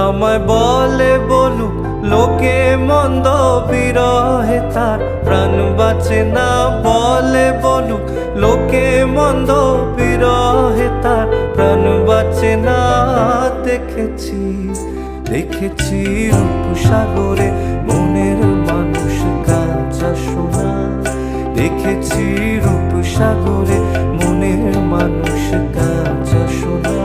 আমায় বলে বলুক লোকে মন্দ, বিরহে তার প্রাণ বাঁচে না। বলে বলুক লোকে মন্দ, বিরহে তার প্রাণ বাঁচে না। দেখেছি দেখেছি রূপসাগরে মনের মানুষ কাঁচা সোনা। দেখেছি রূপসাগরে মনের মানুষ কাঁচা সোনা।